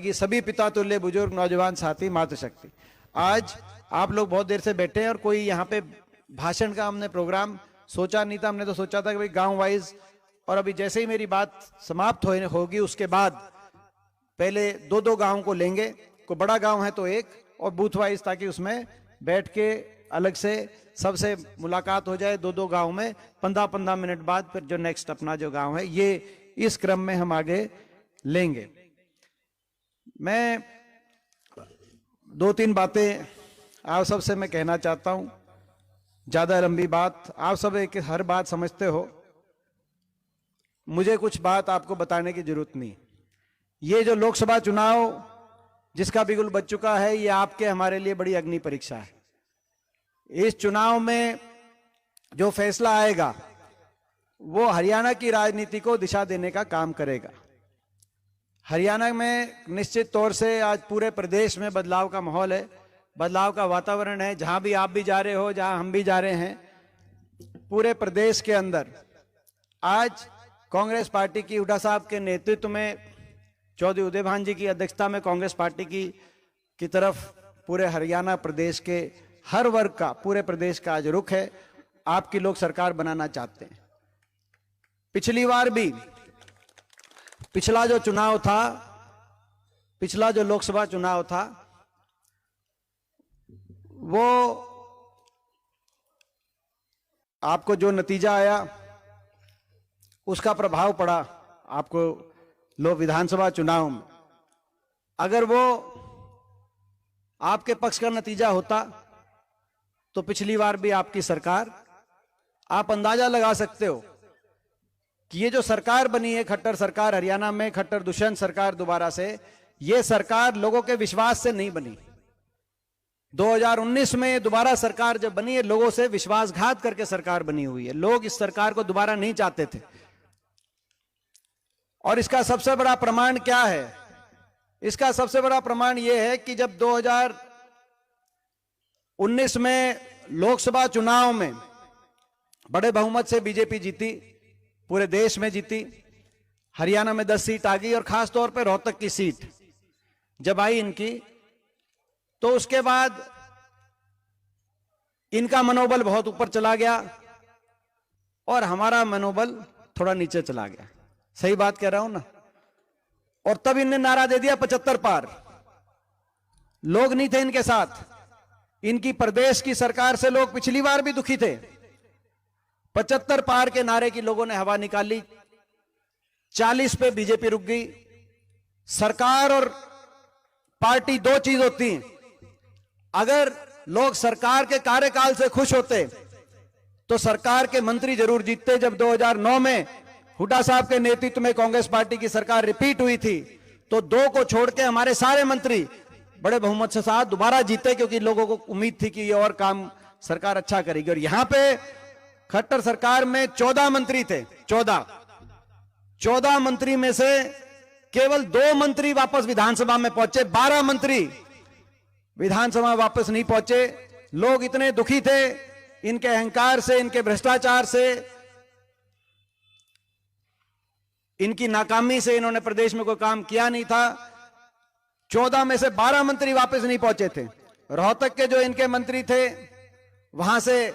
कि सभी पिता तुल्य बुजुर्ग नौजवान साथी मातृशक्ति। आज आप लोग बहुत देर से बैठे हैं और कोई यहाँ पे भाषण का हमने प्रोग्राम सोचा नहीं था। हमने तो सोचा था कि भाई गांव वाइज, और अभी जैसे ही मेरी बात समाप्त होगी उसके बाद पहले दो दो गांव को लेंगे, कोई बड़ा गांव है तो एक, और बूथ वाइज, ताकि उसमें बैठ के अलग से सबसे मुलाकात हो जाए। दो दो गांव में 15-15 मिनट बाद फिर जो नेक्स्ट अपना जो गांव है, ये इस क्रम में हम आगे लेंगे। मैं दो तीन बातें आप सबसे मैं कहना चाहता हूं, ज्यादा लंबी बात, आप सब एक हर बात समझते हो, मुझे कुछ बात आपको बताने की जरूरत नहीं। ये जो लोकसभा चुनाव जिसका बिगुल बज चुका है, ये आपके हमारे लिए बड़ी अग्नि परीक्षा है। इस चुनाव में जो फैसला आएगा वो हरियाणा की राजनीति को दिशा देने का काम करेगा। हरियाणा में निश्चित तौर से आज पूरे प्रदेश में बदलाव का माहौल है, बदलाव का वातावरण है। जहां भी आप भी जा रहे हो, जहां हम भी जा रहे हैं, पूरे प्रदेश के अंदर आज कांग्रेस पार्टी की हुड्डा साहब के नेतृत्व में, चौधरी उदय भान जी की अध्यक्षता में कांग्रेस पार्टी की तरफ पूरे हरियाणा प्रदेश के हर वर्ग का, पूरे प्रदेश का आज रुख है। आपकी लोग सरकार बनाना चाहते हैं। पिछली बार भी पिछला जो चुनाव था, पिछला जो लोकसभा चुनाव था, वो आपको जो नतीजा आया उसका प्रभाव पड़ा आपको लोग विधानसभा चुनाव में। अगर वो आपके पक्ष का नतीजा होता तो पिछली बार भी आपकी सरकार, आप अंदाजा लगा सकते हो कि ये जो सरकार बनी है, खट्टर सरकार हरियाणा में, खट्टर दुष्यंत सरकार दोबारा से, ये सरकार लोगों के विश्वास से नहीं बनी। 2019 में दोबारा सरकार जब बनी है, लोगों से विश्वासघात करके सरकार बनी हुई है। लोग इस सरकार को दोबारा नहीं चाहते थे। और इसका सबसे बड़ा प्रमाण क्या है? इसका सबसे बड़ा प्रमाण यह है कि जब 2019 में लोकसभा चुनाव में बड़े बहुमत से बीजेपी जीती, पूरे देश में जीती, हरियाणा में 10 सीट आ गई, और खास तौर पे रोहतक की सीट जब आई इनकी, तो उसके बाद इनका मनोबल बहुत ऊपर चला गया और हमारा मनोबल थोड़ा नीचे चला गया। सही बात कह रहा हूं ना? और तब इनने नारा दे दिया 75 पार। लोग नहीं थे इनके साथ। इनकी प्रदेश की सरकार से लोग पिछली बार भी दुखी थे। 75 पार के नारे की लोगों ने हवा निकाली। 40 पे बीजेपी रुक गई। सरकार और पार्टी दो चीज होती हैं। अगर लोग सरकार के कार्यकाल से खुश होते तो सरकार के मंत्री जरूर जीतते। जब 2009 में हुड्डा साहब के नेतृत्व में कांग्रेस पार्टी की सरकार रिपीट हुई थी, तो 2 को छोड़ के हमारे सारे मंत्री बड़े बहुमत से साथ दोबारा जीते, क्योंकि लोगों को उम्मीद थी कि ये और काम सरकार अच्छा करेगी। और यहां पे खट्टर सरकार में 14 मंत्री थे। 14 मंत्री में से केवल 2 मंत्री वापस विधानसभा में पहुंचे। 12 मंत्री विधानसभा वापस नहीं पहुंचे। लोग इतने दुखी थे इनके अहंकार से, इनके भ्रष्टाचार से, इनकी नाकामी से। इन्होंने प्रदेश में कोई काम किया नहीं था। 14 में से 12 मंत्री वापस नहीं पहुंचे थे। रोहतक के जो इनके मंत्री थे, वहां से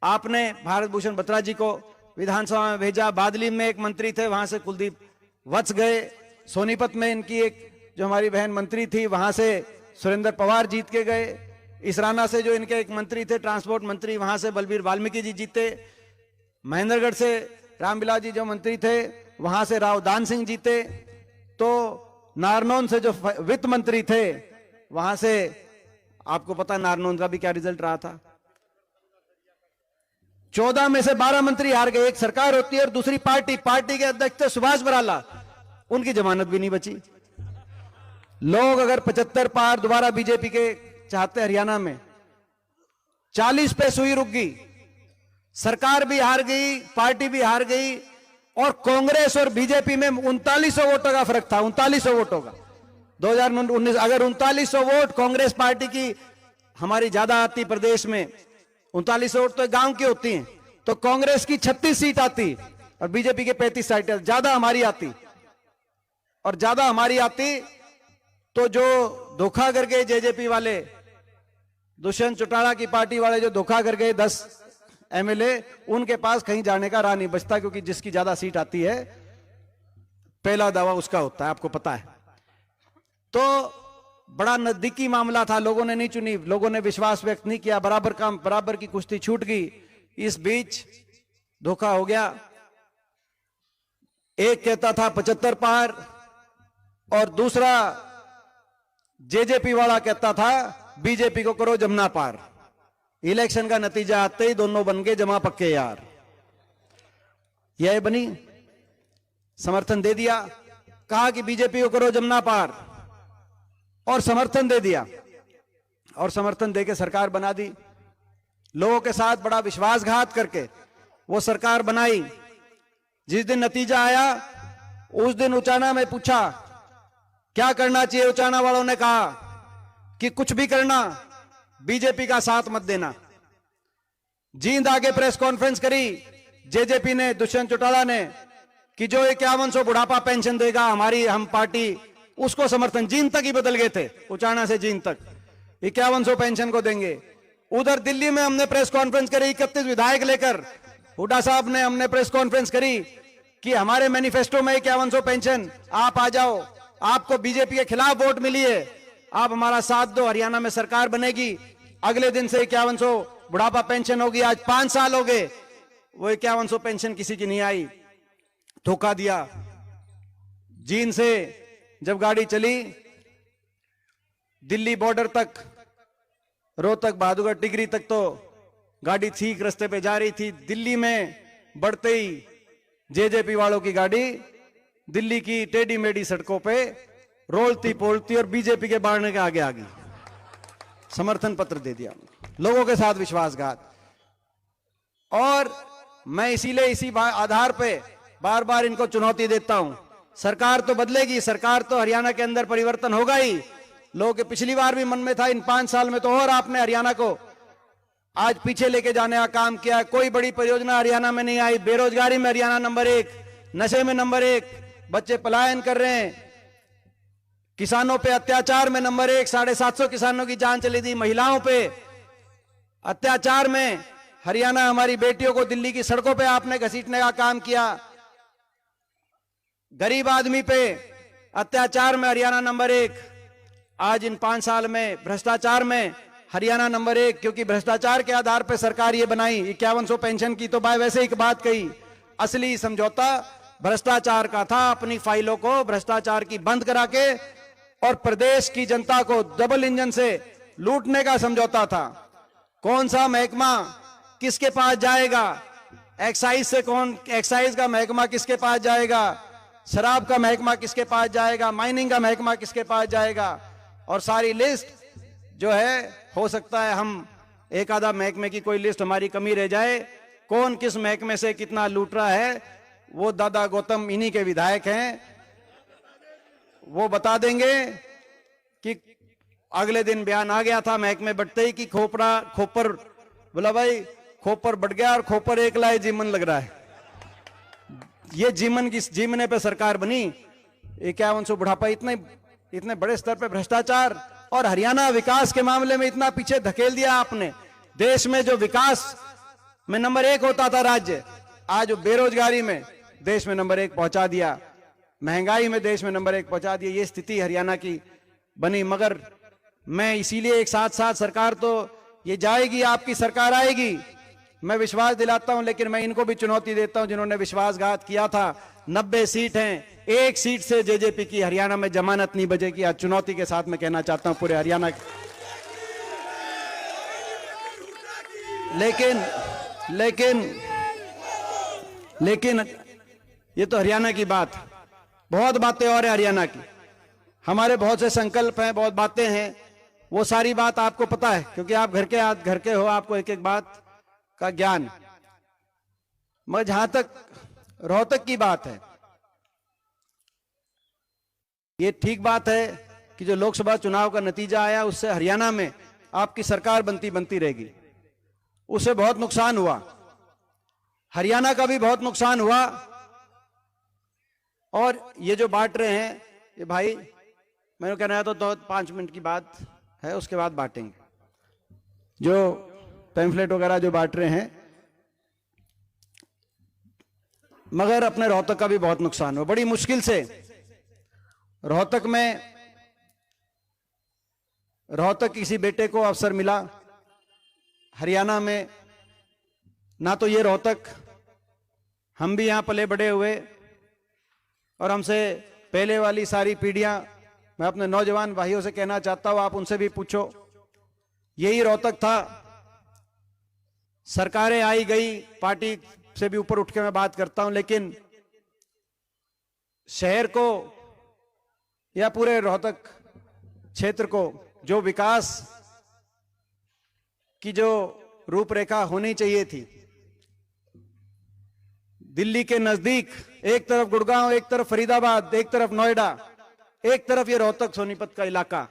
आपने भारत भूषण बत्रा जी को विधानसभा में भेजा। बादली में एक मंत्री थे, वहां से कुलदीप वत्स गए। सोनीपत में इनकी एक जो हमारी बहन मंत्री थी, वहां से सुरेंद्र पवार जीत के गए। इसराना से जो इनके एक मंत्री थे, ट्रांसपोर्ट मंत्री, वहां से बलबीर वाल्मीकि जी जीते। महेंद्रगढ़ से रामविलास जी जो मंत्री थे, वहां से राव दान सिंह जीते। तो नारनौल से जो वित्त मंत्री थे, वहां से आपको पता नारनौल का भी क्या रिजल्ट रहा था। 14 में से 12 मंत्री हार गए। एक सरकार होती है और दूसरी पार्टी के अध्यक्ष थे सुभाष बराला, उनकी जमानत भी नहीं बची। लोग अगर 75 पार दोबारा बीजेपी के चाहते हरियाणा में, 40 पे सुई रुक गई, सरकार भी हार गई, पार्टी भी हार गई, और कांग्रेस और बीजेपी में 3900 वोटों का फर्क था। 3900 वोटों का 2019। अगर 3900 वोट कांग्रेस पार्टी की हमारी ज्यादा आती प्रदेश में, 3900 वोट तो गांव की होती हैं, तो कांग्रेस की 36 सीट आती और बीजेपी के 35 सीट ज्यादा हमारी आती। और ज्यादा हमारी आती तो जो धोखा कर गए जेजेपी वाले, दुष्यंत चौटाला की पार्टी वाले जो धोखा कर गए 10 एमएलए, उनके पास कहीं जाने का राह नहीं बचता, क्योंकि जिसकी ज्यादा सीट आती है पहला दावा उसका होता है, आपको पता है। तो बड़ा नजदीकी मामला था, लोगों ने नहीं चुनी, लोगों ने विश्वास व्यक्त नहीं किया, बराबर की कुश्ती छूट गई। इस बीच धोखा हो गया। एक कहता था 75 पार और दूसरा जेजेपी वाला कहता था बीजेपी को करो जमुना पार। इलेक्शन का नतीजा आते ही दोनों बन गए जमा पक्के यार। यह बनी, समर्थन दे दिया, कहा कि बीजेपी को करो जमुना पार, और समर्थन दे दिया, और समर्थन देके सरकार बना दी। लोगों के साथ बड़ा विश्वासघात करके वो सरकार बनाई। जिस दिन नतीजा आया उस दिन उचाना में पूछा क्या करना चाहिए, उचाना वालों ने कहा कि कुछ भी करना, बीजेपी का साथ मत देना। जींद आगे प्रेस कॉन्फ्रेंस करी जेजेपी ने, दुष्यंत चौटाला ने, कि जो 5100 बुढ़ापा पेंशन देगा हमारी हम पार्टी, उसको समर्थन, जींद तक ही बदल गए थे, उचाना से जींद तक 5100 पेंशन को देंगे। उधर दिल्ली में हमने प्रेस कॉन्फ्रेंस करी, 31 विधायक लेकर हुड्डा साहब ने हमने प्रेस कॉन्फ्रेंस करी कि हमारे मैनिफेस्टो में 5100 पेंशन, आप आ जाओ, आपको बीजेपी के खिलाफ वोट मिली है, आप हमारा साथ दो, हरियाणा में सरकार बनेगी। अगले दिन से 5100 बुढ़ापा पेंशन होगी। आज 5 साल हो गए, वो 5100 पेंशन किसी की नहीं आई, धोखा दिया। जींद से जब गाड़ी चली दिल्ली बॉर्डर तक, रोहतक, बहादुरगढ़, टिकरी तक, तो गाड़ी ठीक रास्ते पे जा रही थी। दिल्ली में बढ़ते ही जेजेपी वालों की गाड़ी दिल्ली की टेढ़ी मेढ़ी सड़कों पे रोलती पोलती और बीजेपी के बाढ़ने के आगे आ गई। समर्थन पत्र दे दिया, लोगों के साथ विश्वासघात। और मैं इसीलिए इसी आधार पे बार बार इनको चुनौती देता हूं। सरकार तो बदलेगी, सरकार तो हरियाणा के अंदर परिवर्तन होगा ही। लोगों के पिछली बार भी मन में था, इन 5 साल में तो और आपने हरियाणा को आज पीछे लेके जाने का काम किया। कोई बड़ी परियोजना हरियाणा में नहीं आई। बेरोजगारी में हरियाणा नंबर 1, नशे में नंबर 1, बच्चे पलायन कर रहे हैं, किसानों पे अत्याचार में नंबर 1, 750 किसानों की जान चली थी। महिलाओं पे अत्याचार में हरियाणा, हमारी बेटियों को दिल्ली की सड़कों पे आपने घसीटने का काम किया। गरीब आदमी पे अत्याचार में हरियाणा नंबर 1। आज इन 5 साल में भ्रष्टाचार में हरियाणा नंबर 1, क्योंकि भ्रष्टाचार के आधार पर सरकार ये बनाई। 5100 पेंशन की तो वैसे ही बात कही, असली समझौता भ्रष्टाचार का था। अपनी फाइलों को भ्रष्टाचार की बंद करा के और प्रदेश की जनता को डबल इंजन से लूटने का समझौता था। कौन सा महकमा किसके पास जाएगा, एक्साइज से कौन, एक्साइज का महकमा किसके पास जाएगा, शराब का महकमा किसके पास जाएगा, माइनिंग का महकमा किसके पास जाएगा, और सारी लिस्ट जो है, हो सकता है हम एक आधा महकमे की कोई लिस्ट हमारी कमी रह जाए, कौन किस महकमे से कितना लूट रहा है, वो दादा गौतम इन्हीं के विधायक हैं, वो बता देंगे। कि अगले दिन बयान आ गया था महकमे बढ़ते ही कि खोपर, बोला भाई खोपर बढ़ गया और खोपर एक लाए जीवन लग रहा है। ये जीवन की जीवने पे सरकार बनी। 5100 बुढ़ापा, इतने बड़े स्तर पे भ्रष्टाचार, और हरियाणा विकास के मामले में इतना पीछे धकेल दिया आपने। देश में जो विकास में नंबर 1 होता था राज्य, आज बेरोजगारी में देश में नंबर 1 पहुंचा दिया, महंगाई में देश में नंबर 1 पहुंचा दिया। ये स्थिति हरियाणा की बनी। मगर मैं इसीलिए एक साथ साथ सरकार तो ये जाएगी, आपकी सरकार आएगी, मैं विश्वास दिलाता हूं, लेकिन मैं इनको भी चुनौती देता हूं जिन्होंने विश्वासघात किया था। 90 सीट हैं, 1 सीट से जेजेपी की हरियाणा में जमानत नहीं बचेगी। आज चुनौती के साथ मैं कहना चाहता हूं पूरे हरियाणा की। लेकिन ये तो हरियाणा की बात, बहुत बातें और है हरियाणा की। हमारे बहुत से संकल्प हैं, बहुत बातें हैं, वो सारी बात आपको पता है, क्योंकि आप घर के हो, आपको एक एक बात का ज्ञान। मगर जहां तक रोहतक की बात है, ये ठीक बात है कि जो लोकसभा चुनाव का नतीजा आया उससे हरियाणा में आपकी सरकार बनती रहेगी। उससे बहुत नुकसान हुआ, हरियाणा का भी बहुत नुकसान हुआ। और ये जो बांट रहे हैं, ये भाई मैंने कहना है तो 5 मिनट की बात है, उसके बाद बांटेंगे। जो पैम्फलेट वगैरह जो बांट रहे हैं, मगर अपने रोहतक का भी बहुत नुकसान हुआ। बड़ी मुश्किल से रोहतक किसी बेटे को अवसर मिला। हरियाणा में ना तो ये रोहतक, हम भी यहां पले बड़े हुए और हमसे पहले वाली सारी पीढ़ियां, मैं अपने नौजवान भाइयों से कहना चाहता हूं, आप उनसे भी पूछो, यही रोहतक था। सरकारें आई गई, पार्टी से भी ऊपर उठ के मैं बात करता हूं, लेकिन शहर को या पूरे रोहतक क्षेत्र को जो विकास की जो रूपरेखा होनी चाहिए थी, दिल्ली के नजदीक, एक तरफ गुड़गांव, एक तरफ फरीदाबाद, एक तरफ नोएडा, एक तरफ ये रोहतक सोनीपत का इलाका।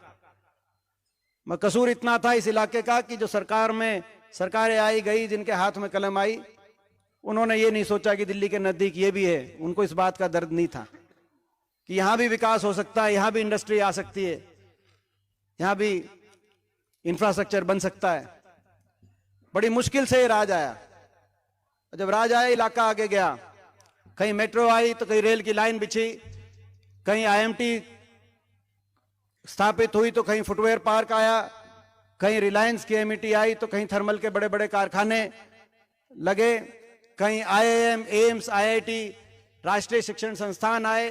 मैं कसूर इतना था इस इलाके का कि जो सरकारें आई गई, जिनके हाथ में कलम आई, उन्होंने ये नहीं सोचा कि दिल्ली के नजदीक ये भी है। उनको इस बात का दर्द नहीं था कि यहां भी विकास हो सकता है, यहां भी इंडस्ट्री आ सकती है, यहां भी इंफ्रास्ट्रक्चर बन सकता है। बड़ी मुश्किल से राज आया। जब राज आया, इलाका आगे गया, कहीं मेट्रो आई तो कहीं रेल की लाइन बिछी, कहीं आईएमटी स्थापित हुई तो कहीं फुटवेयर पार्क आया, कहीं रिलायंस की एमईटी आई तो कहीं थर्मल के बड़े बड़े कारखाने लगे, कहीं आईआईएम, एम्स, आईआईटी, राष्ट्रीय शिक्षण संस्थान आए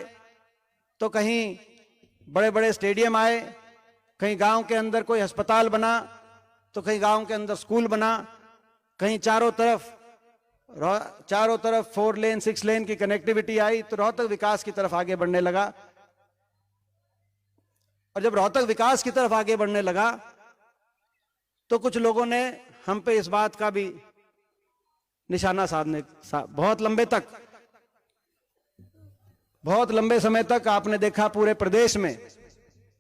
तो कहीं बड़े बड़े स्टेडियम आए, कहीं गांव के अंदर कोई अस्पताल बना तो कहीं गांव के अंदर स्कूल बना, कहीं चारों तरफ 4 लेन 6 लेन की कनेक्टिविटी आई, तो रोहतक विकास की तरफ आगे बढ़ने लगा। और जब रोहतक विकास की तरफ आगे बढ़ने लगा तो कुछ लोगों ने हम पे इस बात का भी निशाना साधने, बहुत लंबे समय तक आपने देखा पूरे प्रदेश में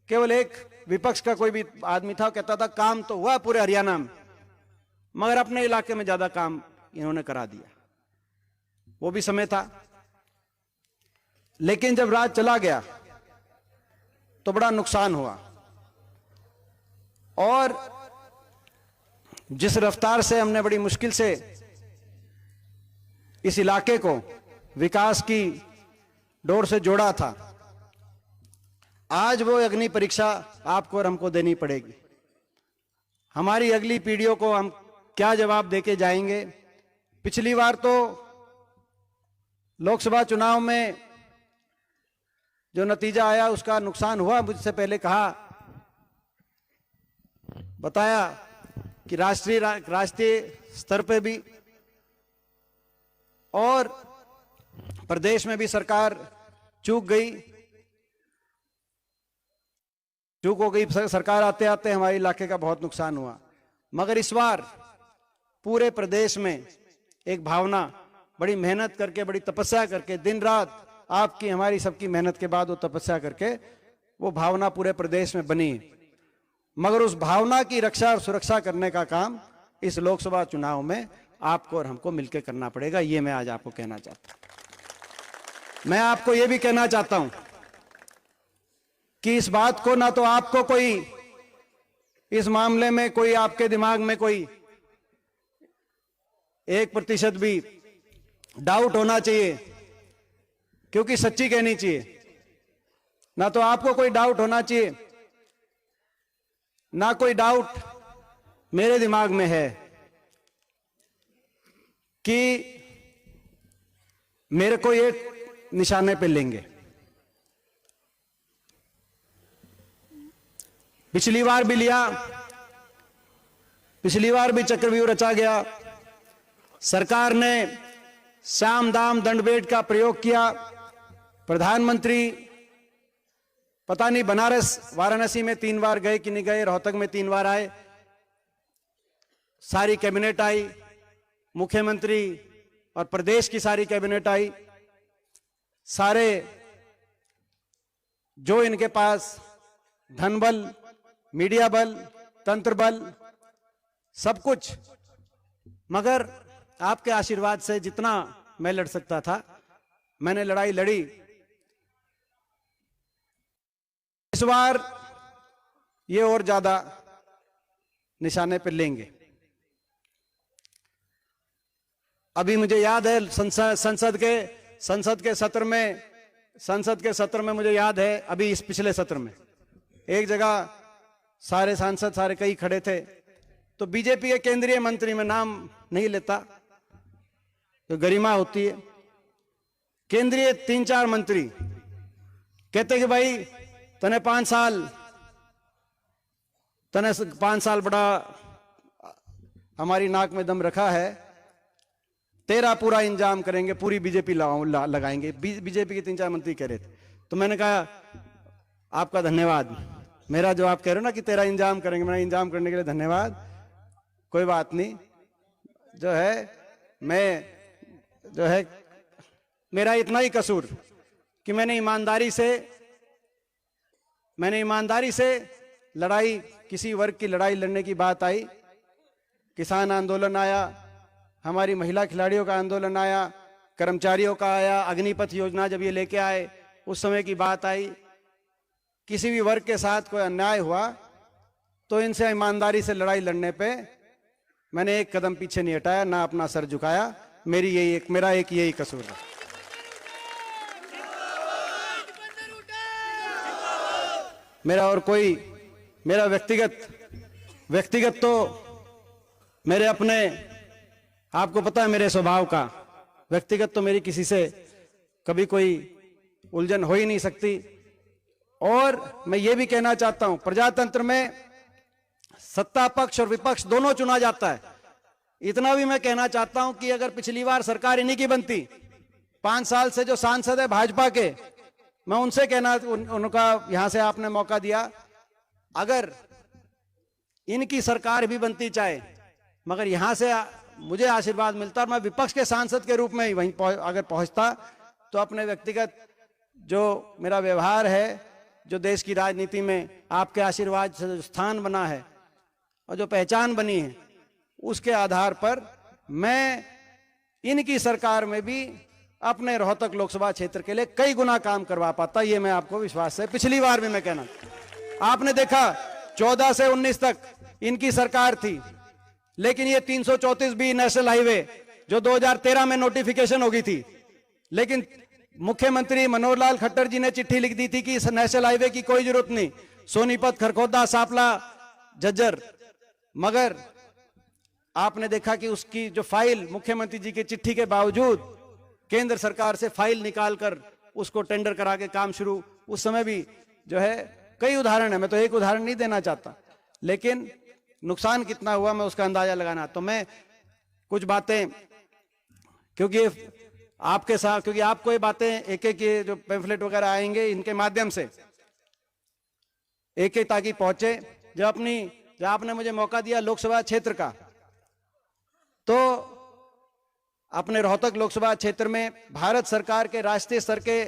केवल एक विपक्ष का कोई भी आदमी था, कहता था काम तो हुआ पूरे हरियाणा में, मगर अपने इलाके में ज्यादा काम इन्होंने करा दिया। वो भी समय था। लेकिन जब राज चला गया तो बड़ा नुकसान हुआ। और जिस रफ्तार से हमने बड़ी मुश्किल से इस इलाके को विकास की डोर से जोड़ा था, आज वो अग्नि परीक्षा आपको और हमको देनी पड़ेगी। हमारी अगली पीढ़ियों को हम क्या जवाब देके जाएंगे। पिछली बार तो लोकसभा चुनाव में जो नतीजा आया उसका नुकसान हुआ, मुझसे पहले बताया कि राष्ट्रीय स्तर पे भी और प्रदेश में भी सरकार चूक हो गई। सरकार आते आते हमारे इलाके का बहुत नुकसान हुआ। मगर इस बार पूरे प्रदेश में एक भावना, बड़ी मेहनत करके, बड़ी तपस्या करके, दिन रात आपकी हमारी सबकी मेहनत के बाद वो तपस्या करके वो भावना पूरे प्रदेश में बनी। मगर उस भावना की रक्षा और सुरक्षा करने का काम इस लोकसभा चुनाव में आपको और हमको मिलकर करना पड़ेगा। ये मैं आज आपको कहना चाहता हूं। मैं आपको ये भी कहना चाहता हूं कि इस बात को ना तो आपको कोई इस मामले में कोई आपके दिमाग में कोई 1% भी डाउट होना चाहिए, क्योंकि सच्ची कहनी चाहिए। ना तो आपको कोई डाउट होना चाहिए, ना कोई डाउट मेरे दिमाग में है कि मेरे को ये निशाने पे लेंगे। पिछली बार भी लिया, पिछली बार भी चक्रव्यूह रचा गया। सरकार ने साम दाम दंडभेद का प्रयोग किया। प्रधानमंत्री पता नहीं बनारस वाराणसी में 3 बार गए कि नहीं गए, रोहतक में 3 बार आए। सारी कैबिनेट आई, मुख्यमंत्री और प्रदेश की सारी कैबिनेट आई। सारे जो इनके पास धन बल, मीडिया बल, तंत्र बल, सब कुछ, मगर आपके आशीर्वाद से जितना मैं लड़ सकता था मैंने लड़ाई लड़ी। इस बार ये और ज्यादा निशाने पर लेंगे। अभी मुझे याद है संसद के सत्र में मुझे याद है, अभी इस पिछले सत्र में एक जगह सारे सांसद सारे कई खड़े थे, तो बीजेपी के केंद्रीय मंत्री में नाम नहीं लेता तो गरिमा होती है, केंद्रीय 3-4 मंत्री कहते कि भाई तने 5 साल बड़ा हमारी नाक में दम रखा है, तेरा पूरा इंतजाम करेंगे, पूरी बीजेपी लगाएंगे। बीजेपी के 3-4 मंत्री कह रहे थे। तो मैंने कहा आपका धन्यवाद, मेरा जो आप कह रहे हो ना कि तेरा इंतजाम करेंगे, मेरा इंतजाम करने के लिए धन्यवाद, कोई बात नहीं, जो है मैं जो है मेरा इतना ही कसूर कि मैंने ईमानदारी से लड़ाई, किसी वर्ग की लड़ाई लड़ने की बात आई, किसान आंदोलन आया, हमारी महिला खिलाड़ियों का आंदोलन आया, कर्मचारियों का आया, अग्निपथ योजना जब ये लेके आए उस समय की बात आई, किसी भी वर्ग के साथ कोई अन्याय हुआ तो इनसे ईमानदारी से लड़ाई लड़ने पे मैंने एक कदम पीछे नहीं हटाया, ना अपना सर झुकाया। मेरा यही कसूर है। मेरा और कोई, मेरा व्यक्तिगत तो मेरे अपने, आपको पता है मेरे स्वभाव का, व्यक्तिगत तो मेरी किसी से कभी कोई उलझन हो ही नहीं सकती। और मैं ये भी कहना चाहता हूं, प्रजातंत्र में सत्ता पक्ष और विपक्ष दोनों चुना जाता है। इतना भी मैं कहना चाहता हूं कि अगर पिछली बार सरकार इन्हीं की बनती, 5 साल से जो सांसद है भाजपा के, मैं उनसे कहना, उनका यहां से आपने मौका दिया, अगर इनकी सरकार भी बनती चाहे, मगर यहां से मुझे आशीर्वाद मिलता और मैं विपक्ष के सांसद के रूप में ही वहीं अगर पहुंचता, तो अपने व्यक्तिगत जो मेरा व्यवहार है, जो देश की राजनीति में आपके आशीर्वाद से जो स्थान बना है और जो पहचान बनी है, उसके आधार पर मैं इनकी सरकार में भी अपने रोहतक लोकसभा क्षेत्र के लिए कई गुना काम करवा पाता। ये मैं आपको विश्वास है। पिछली बार भी मैं कहना, आपने देखा 14 से 19 तक इनकी सरकार थी, लेकिन ये 334 बी नेशनल हाईवे जो 2013 में नोटिफिकेशन हो गई थी, लेकिन मुख्यमंत्री मनोहर लाल खट्टर जी ने चिट्ठी लिख दी थी कि इस नेशनल हाईवे की कोई जरूरत नहीं, सोनीपत, खरखोदा, सापला, झज्जर। मगर आपने देखा कि उसकी जो फाइल, मुख्यमंत्री जी की चिट्ठी के बावजूद केंद्र सरकार से फाइल निकालकर उसको टेंडर करा के काम शुरू, उस समय भी जो है कई उदाहरण है, मैं तो एक उदाहरण नहीं देना चाहता, लेकिन नुकसान कितना हुआ मैं उसका अंदाजा लगाना। तो मैं कुछ बातें, क्योंकि आपके साथ, क्योंकि आपको ये बातें एक एक ये जो पैम्फलेट वगैरह आएंगे, इनके माध्यम से एक एक ताकि पहुंचे। जब आपने मुझे मौका दिया लोकसभा क्षेत्र का, तो अपने रोहतक लोकसभा क्षेत्र में भारत सरकार के राष्ट्रीय स्तर के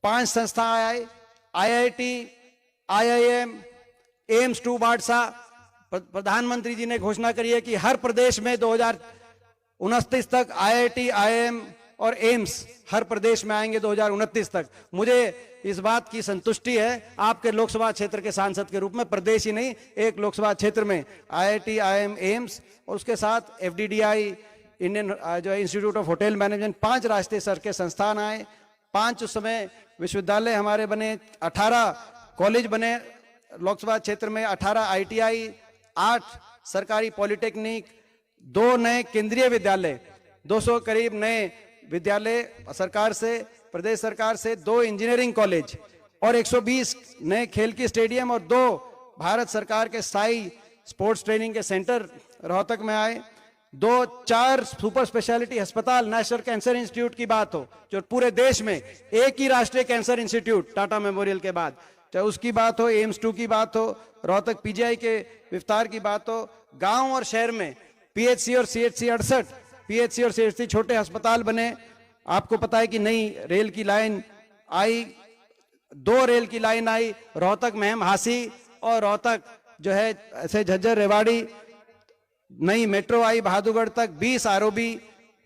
5 संस्थाएं आए, IIT, IIM, एम्स 2 बाड़सा। प्रधानमंत्री जी ने घोषणा करी है कि हर प्रदेश में 2029 तक IIT, IIM और एम्स हर प्रदेश में आएंगे 2029 तक। मुझे इस बात की संतुष्टि है आपके लोकसभा क्षेत्र के सांसद के रूप में, प्रदेश ही नहीं, एक लोकसभा क्षेत्र में IIT, IIM, एम्स और उसके साथ FDDI, इंडियन जो इंस्टीट्यूट ऑफ होटल मैनेजमेंट, 5 राष्ट्रीय स्तर के संस्थान आए, 5 उस समय विश्वविद्यालय हमारे बने, 18 कॉलेज बने लोकसभा क्षेत्र में, 18 ITI, 8 सरकारी पॉलिटेक्निक, 2 नए केंद्रीय विद्यालय, 200 करीब नए विद्यालय सरकार से, प्रदेश सरकार से, 2 इंजीनियरिंग कॉलेज और 120 नए खेल की स्टेडियम और 2 भारत सरकार के स्थायी स्पोर्ट्स ट्रेनिंग के सेंटर रोहतक में आए, 4 सुपर स्पेशलिटी अस्पताल, नेशनल कैंसर इंस्टीट्यूट की बात हो, जो पूरे देश में एक ही राष्ट्रीय कैंसर इंस्टीट्यूट टाटा मेमोरियल के बाद, चाहे उसकी बात हो, एम्स 2 की बात हो, रोहतक PGI के विस्तार की बात हो, गांव और शहर में PHC और CHC 68 PHC और CHC छोटे अस्पताल बने। आपको पता है कि नई रेल की लाइन आई, 2 रेल की लाइन आई, रोहतक महम हासी और रोहतक जो है ऐसे झज्जर रेवाड़ी, नई मेट्रो आई बहादुरगढ़ तक, 20 ROB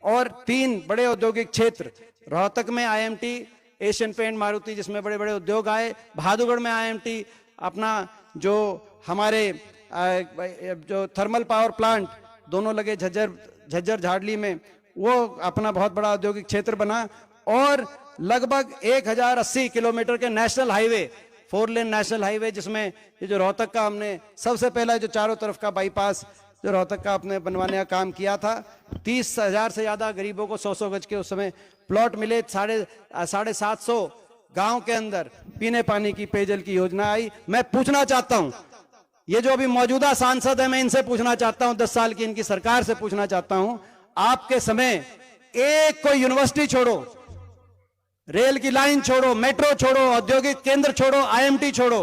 और 3 बड़े औद्योगिक क्षेत्र रोहतक में IMT, एशियन पेंट मारुति जिसमें बड़े बड़े उद्योग आए, बहादुरगढ़ में IMT, अपना जो हमारे जो थर्मल पावर प्लांट दोनों लगे झज्जर झाड़ली में, वो अपना बहुत बड़ा औद्योगिक क्षेत्र बना। और लगभग 1080 किलोमीटर के national highway, 4 lane national highway, जिसमें ये जो रोहतक का हमने सबसे पहला जो चारों तरफ का बाईपास जो रोहतक का अपने बनवाने का काम किया था, 30,000 से ज्यादा गरीबों को 100 गज के उस समय प्लॉट मिले। 750 गांव के अंदर पीने पानी की पेयजल की योजना आई। मैं पूछना चाहता हूं, ये जो अभी मौजूदा सांसद है, मैं इनसे पूछना चाहता हूं, 10 साल की इनकी सरकार से पूछना चाहता हूं, आपके समय एक कोई यूनिवर्सिटी छोड़ो, रेल की लाइन छोड़ो, मेट्रो छोड़ो, औद्योगिक केंद्र छोड़ो, IMT छोड़ो,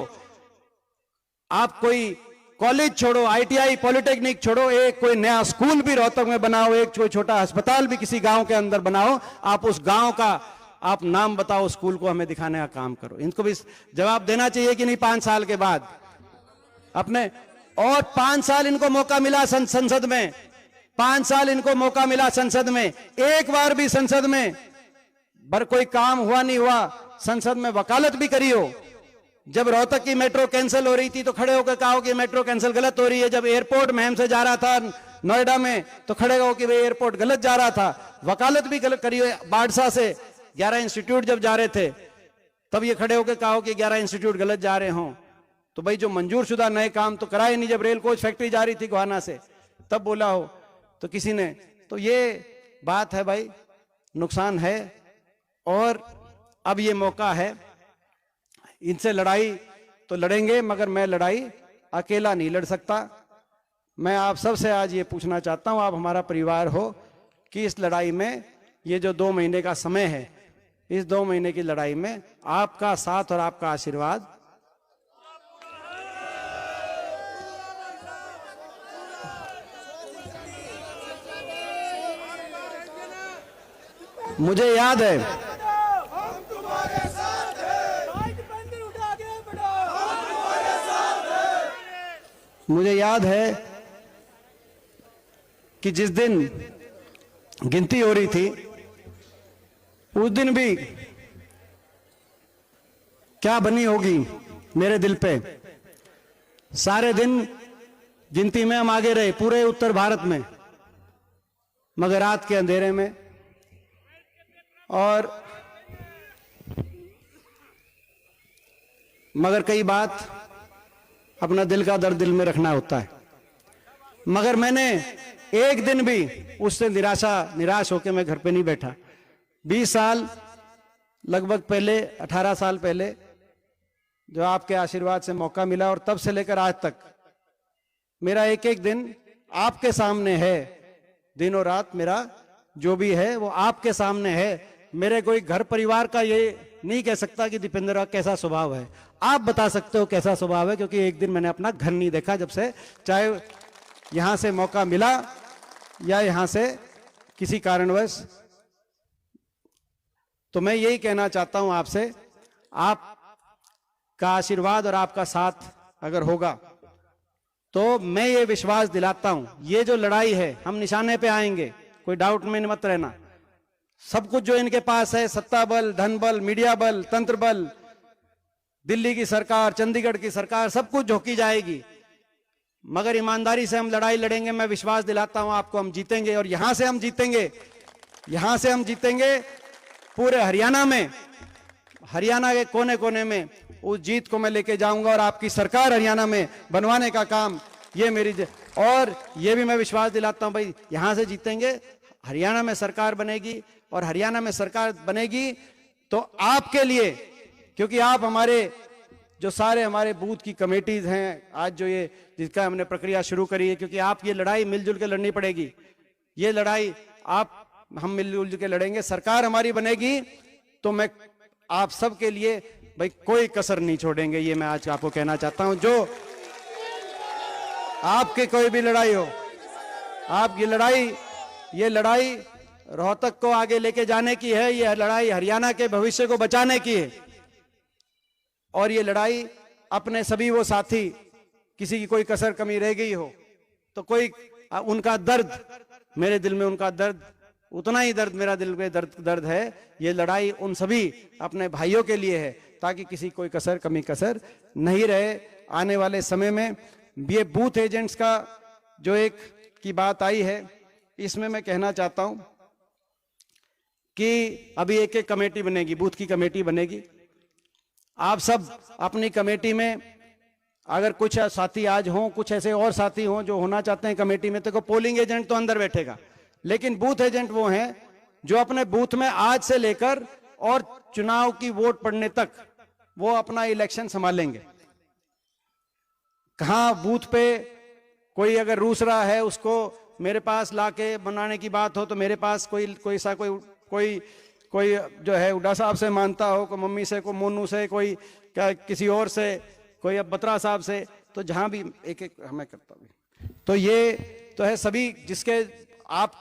आप कोई कॉलेज छोड़ो, ITI पॉलिटेक्निक छोड़ो, एक कोई नया स्कूल भी रोहतक में बनाओ, एक कोई छोटा अस्पताल भी किसी गांव के अंदर बनाओ, आप उस गांव का आप नाम बताओ, स्कूल को हमें दिखाने का काम करो। इनको भी जवाब देना चाहिए कि नहीं 5 साल के बाद अपने। और 5 साल इनको मौका मिला संसद में, 5 साल इनको मौका मिला संसद में, एक बार भी संसद में कोई काम हुआ नहीं हुआ। संसद में वकालत भी करी हो। जब रोहतक की मेट्रो कैंसिल हो रही थी तो खड़े होकर कहा कि मेट्रो कैंसिल गलत हो रही है। जब एयरपोर्ट महम से जा रहा था नोएडा में तो खड़े हो कि भाई एयरपोर्ट गलत जा रहा था। वकालत भी गलत करी हो। बादशाह से 11 इंस्टीट्यूट जब जा रहे थे तब ये खड़े होकर कहा कि 11 इंस्टीट्यूट गलत जा रहे हों, तो भाई जो मंजूर शुदा नए काम तो कराए नहीं। जब रेल कोच फैक्ट्री जा रही थी गोहाना से तब बोला हो तो किसी ने, तो ये बात है भाई, नुकसान है। और अब ये मौका है, इनसे लड़ाई तो लड़ेंगे, मगर मैं लड़ाई अकेला नहीं लड़ सकता। मैं आप सबसे आज ये पूछना चाहता हूं, आप हमारा परिवार हो, कि इस लड़ाई में ये जो 2 महीने का समय है, इस 2 महीने की लड़ाई में आपका साथ और आपका आशीर्वाद मुझे याद है। मुझे याद है कि जिस दिन गिनती हो रही थी उस दिन भी क्या बनी होगी मेरे दिल पे। सारे दिन गिनती में हम आगे रहे, पूरे उत्तर भारत में, मगर रात के अंधेरे में। और मगर कई बात अपना दिल का दर्द दिल में रखना होता है। मगर मैंने एक दिन भी उससे निराश होकर मैं घर पे नहीं बैठा। 20 साल लगभग पहले, 18 साल पहले जो आपके आशीर्वाद से मौका मिला, और तब से लेकर आज तक मेरा एक एक दिन आपके सामने है। दिन और रात मेरा जो भी है वो आपके सामने है। मेरे कोई घर परिवार का ये नहीं कह सकता कि दीपेंद्र का कैसा स्वभाव है। आप बता सकते हो कैसा स्वभाव है, क्योंकि एक दिन मैंने अपना घर नहीं देखा जब से, चाहे यहां से मौका मिला या यहां से किसी कारणवश। तो मैं यही कहना चाहता हूं आपसे, आपका आशीर्वाद और आपका साथ अगर होगा तो मैं ये विश्वास दिलाता हूं, ये जो लड़ाई है हम निशाने पे आएंगे, कोई डाउट में मत रहना। सब कुछ जो इनके पास है, सत्ता बल, धन बल, मीडिया बल, तंत्र बल, दिल्ली की सरकार, चंडीगढ़ की सरकार, सब कुछ झोंकी जाएगी, मगर ईमानदारी से हम लड़ाई लड़ेंगे। मैं विश्वास दिलाता हूं आपको, हम जीतेंगे। और यहां से हम जीतेंगे, यहां से हम जीतेंगे पूरे हरियाणा में, हरियाणा के कोने कोने में उस जीत को मैं लेके जाऊंगा। और आपकी सरकार हरियाणा में बनवाने का काम ये मेरी, और ये भी मैं विश्वास दिलाता हूं भाई, यहां से जीतेंगे, हरियाणा में सरकार बनेगी। और हरियाणा में सरकार बनेगी तो आपके लिए, क्योंकि आप हमारे जो सारे हमारे बूथ की कमेटीज हैं, आज जो ये जिसका हमने प्रक्रिया शुरू करी है, क्योंकि आप ये लड़ाई मिलजुल के लड़नी पड़ेगी। ये लड़ाई हम मिलजुल के लड़ेंगे। सरकार हमारी बनेगी तो मैं आप सब के लिए भाई कोई कसर नहीं छोड़ेंगे, ये मैं आज आपको कहना चाहता हूं। जो आपके कोई भी लड़ाई हो, आप ये लड़ाई रोहतक को आगे लेके जाने की है, ये लड़ाई हरियाणा के भविष्य को बचाने की है। और ये लड़ाई अपने सभी वो साथी, किसी की कोई कसर कमी रह गई हो तो कोई उनका दर्द, मेरे दिल में उनका दर्द उतना ही दर्द मेरा दिल में दर्द है। ये लड़ाई उन सभी अपने भाइयों के लिए है, ताकि किसी कोई कमी कसर नहीं रहे आने वाले समय में। ये बूथ एजेंट्स का जो एक की बात आई है, इसमें मैं कहना चाहता हूं कि अभी एक एक कमेटी बनेगी, बूथ की कमेटी बनेगी। आप सब अपनी कमेटी में अगर कुछ साथी आज हों, कुछ ऐसे और साथी हों जो होना चाहते हैं कमेटी में, तो पोलिंग एजेंट तो अंदर बैठेगा, लेकिन बूथ एजेंट वो हैं जो अपने बूथ में आज से लेकर और चुनाव की वोट पड़ने तक वो अपना इलेक्शन संभालेंगे। कहां बूथ पे कोई अगर रूस रहा है, उसको मेरे पास लाके बनाने की बात हो, तो मेरे पास कोई जो है उडा साहब से मानता हो, कोई मम्मी से, कोई मोनू से, कोई किसी और से, कोई अब बत्रा साहब से, तो जहां भी एक एक हमें करता भी, तो ये तो है सभी जिसके आप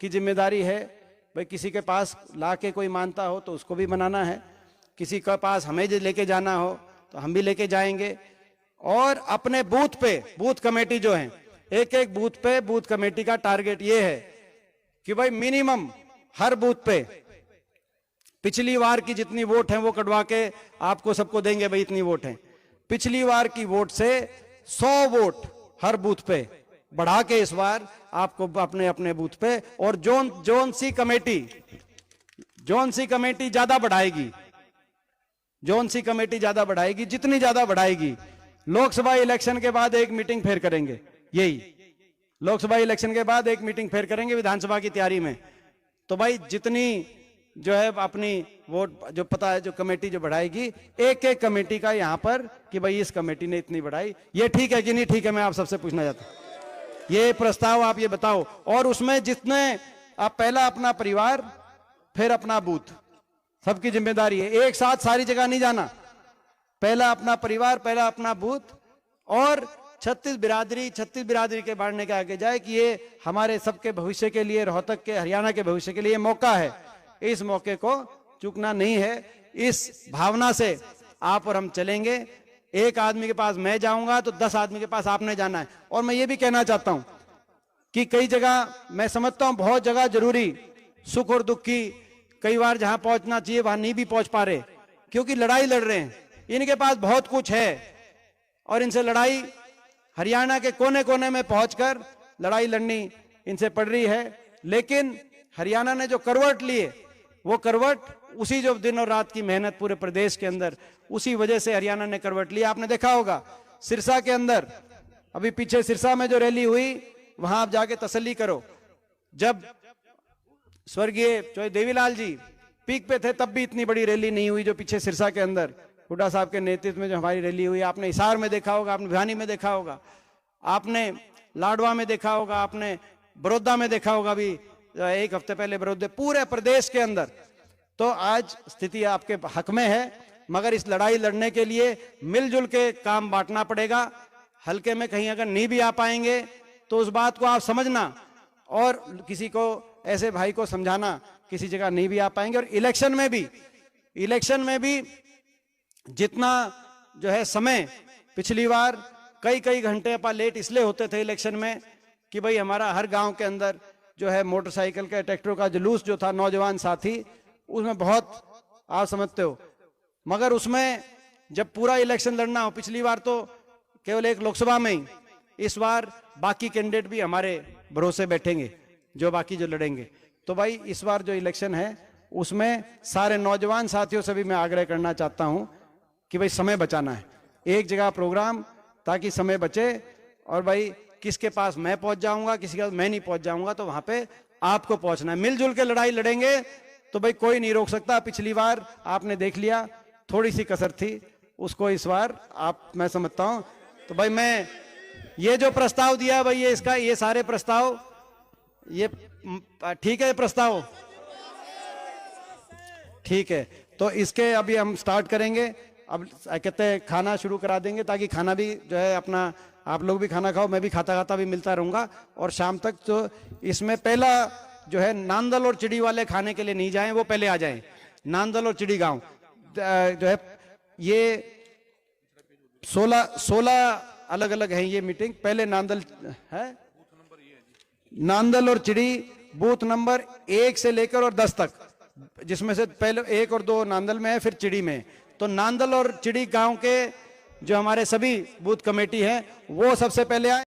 की जिम्मेदारी है भाई। किसी के पास लाके कोई मानता हो तो उसको भी बनाना है, किसी के पास हमें लेके जाना हो तो हम भी लेके जाएंगे। और अपने बूथ पे बूथ कमेटी जो है, एक एक बूथ पे बूथ कमेटी का टारगेट ये है कि भाई मिनिमम हर बूथ पे पिछली बार की जितनी वोट है वो कटवा के आपको सबको देंगे, भाई इतनी वोट है। पिछली बार की वोट से 100 वोट हर बूथ पे बढ़ा के इस बार आपको अपने अपने बूथ पे, और जोन सी कमेटी ज्यादा बढ़ाएगी, जोन सी कमेटी ज्यादा बढ़ाएगी। जितनी ज्यादा बढ़ाएगी, लोकसभा इलेक्शन के बाद एक मीटिंग फिर करेंगे, यही लोकसभा इलेक्शन के बाद एक मीटिंग फिर करेंगे विधानसभा की तैयारी में। तो भाई जितनी जो है अपनी वोट जो पता है, जो कमेटी जो बढ़ाएगी, एक एक कमेटी का यहां पर कि भाई इस कमेटी ने इतनी बढ़ाई, ये ठीक है कि नहीं ठीक है, मैं आप सबसे पूछना चाहता हूं। ये प्रस्ताव आप ये बताओ। और उसमें जितने आप पहला अपना परिवार फिर अपना बूथ, सबकी जिम्मेदारी है, एक साथ सारी जगह नहीं जाना। पहला अपना परिवार, पहला अपना बूथ, और 36 बिरादरी के बांटने के आगे जाए कि ये हमारे सबके भविष्य के लिए, रोहतक के, हरियाणा के भविष्य के लिए मौका है। इस मौके को चूकना नहीं है। इस भावना से आप और हम चलेंगे। एक आदमी के पास मैं जाऊंगा तो 10 आदमी के पास आपने जाना है। और मैं ये भी कहना चाहता हूं कि कई जगह मैं समझता हूं, बहुत जगह जरूरी सुख और दुख की, कई बार जहां पहुंचना चाहिए वहां नहीं भी पहुंच पा रहे, क्योंकि लड़ाई लड़ रहे हैं। इनके पास बहुत कुछ है और इनसे लड़ाई हरियाणा के कोने कोने में पहुंचकर लड़ाई लड़नी इनसे पड़ रही है। लेकिन हरियाणा ने जो करवट लिए, वो करवट उसी जो दिन और रात की मेहनत पूरे प्रदेश के अंदर, उसी वजह से हरियाणा ने करवट लिया। आपने देखा होगा सिरसा के अंदर, अभी पीछे सिरसा में जो रैली हुई, वहां आप जाके तसल्ली करो, जब स्वर्गीय चौधरी देवीलाल जी पीक पे थे तब भी इतनी बड़ी रैली नहीं हुई जो पीछे सिरसा के अंदर हुड्डा साहब के नेतृत्व में जो हमारी रैली हुई। आपने हिसार में देखा होगा, आपने भिवानी में देखा होगा, आपने लाडवा में देखा होगा, आपने बड़ौदा में देखा होगा, अभी एक हफ्ते पहले बड़ौदा, पूरे प्रदेश के अंदर। तो आज स्थिति आपके हक में है, मगर इस लड़ाई लड़ने के लिए मिलजुल के काम बांटना पड़ेगा। हल्के में कहीं अगर नहीं भी आ पाएंगे तो उस बात को आप समझना, और किसी को ऐसे भाई को समझाना, किसी जगह नहीं भी आ पाएंगे। और इलेक्शन में भी जितना जो है समय, पिछली बार कई घंटे अपन लेट इसलिए होते थे इलेक्शन में कि भाई हमारा हर गांव के अंदर जो है मोटरसाइकिल का, ट्रैक्टर का जुलूस जो था, नौजवान साथी, उसमें बहुत आप समझते हो। मगर उसमें जब पूरा इलेक्शन लड़ना हो, पिछली बार तो केवल एक लोकसभा में ही, इस बार बाकी कैंडिडेट भी हमारे भरोसे बैठेंगे, जो बाकी जो लड़ेंगे। तो भाई इस बार जो इलेक्शन है उसमें सारे नौजवान साथियों से भी मैं आग्रह करना चाहता हूं कि भाई समय बचाना है, एक जगह प्रोग्राम, ताकि समय बचे। और भाई किसके पास मैं पहुंच जाऊंगा, किसी के पास मैं नहीं पहुंच जाऊंगा, तो वहां पे आपको पहुंचना है। मिलजुल के लड़ाई लड़ेंगे तो भाई कोई नहीं रोक सकता। पिछली बार आपने देख लिया, थोड़ी सी कसर थी, उसको इस बार मैं समझता हूं। तो भाई मैं ये जो प्रस्ताव दिया भाई, ये सारे प्रस्ताव, ये ठीक है, प्रस्ताव ठीक है। तो इसके अभी हम स्टार्ट करेंगे। अब कहते हैं खाना शुरू करा देंगे, ताकि खाना भी जो है अपना, आप लोग भी खाना खाओ, मैं भी खाता खाता भी मिलता रहूंगा। और शाम तक तो इसमें पहला जो है नांदल और चिड़ी वाले खाने के लिए नहीं जाएं, वो पहले आ जाएं। नांदल और चिड़ी गांव जो है, ये 16 अलग अलग हैं ये मीटिंग। पहले नांदल है, नांदल और चिड़ी बूथ नंबर 1 से लेकर और 10 तक, जिसमें से पहले 1 और 2 नांदल में है, फिर चिड़ी में। तो नांदल और चिड़ी गांव के जो हमारे सभी बूथ कमेटी हैं वो सबसे पहले आए।